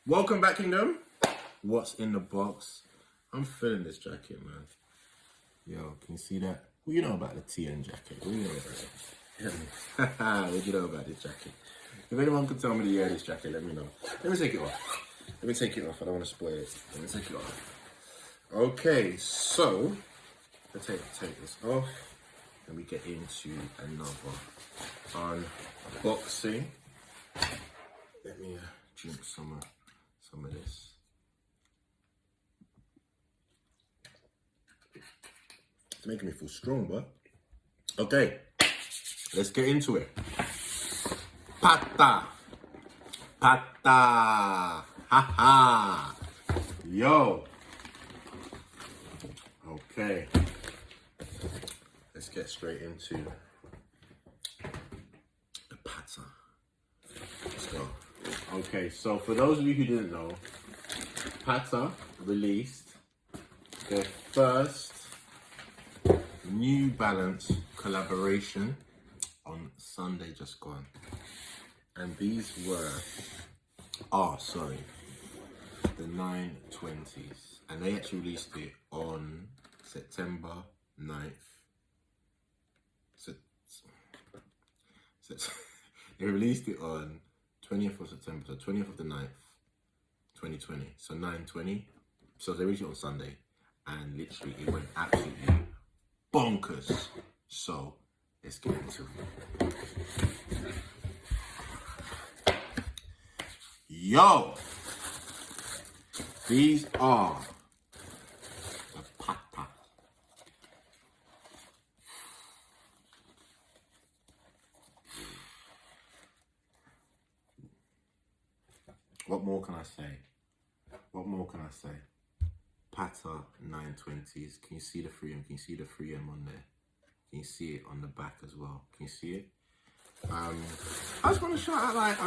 Welcome back, Kingdom. What's in the box? I'm feeling this jacket, man. Yo, can you see that? What do you know about the TN jacket? What do you know about it? What do you know about this jacket? If anyone can tell me the year of this jacket, let me know. Let me take it off. Let me take it off. I don't want to spoil it. Let me take it off. Okay, so let's take this off and we get into another unboxing. Let me drink some of this. It's making me feel strong, but okay, let's get into it. Patta, patta, haha, yo. Okay, let's get straight into the patta. Let's go. Okay, so for those of you who didn't know, Patta released their first New Balance collaboration on Sunday just gone. And these were, the 920s. And they actually released it on September 9th. They released it on 20th of September, so 20th of the 9th, 2020. So 9/20. So they released it on Sunday, and literally it went absolutely bonkers. So let's get into it. Yo, these are the Patta. What more can I say? What more can I say? Patta 920s. Can you see the 3M? Can you see the 3M on there? Can you see it on the back as well? Can you see it? I just want to shout out,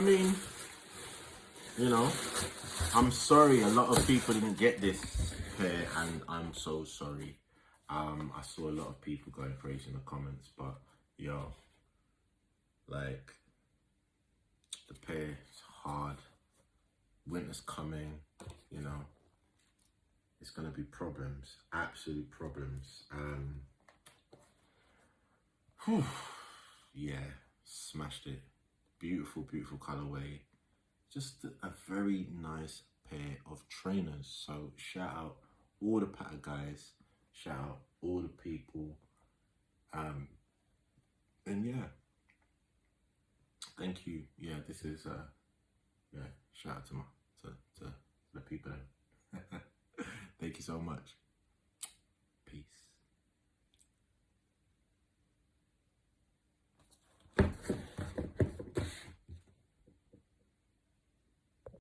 I'm sorry a lot of people didn't get this pair, and I'm so sorry. I saw a lot of people going crazy in the comments, but yo, the pair is hard. Winter's coming, it's gonna be problems, absolute problems. Yeah, smashed it. Beautiful, beautiful colorway. Just a very nice pair of trainers. So shout out all the Patta guys, shout out all the people, and yeah, thank you. Yeah, this is shout out to the people. Thank you so much.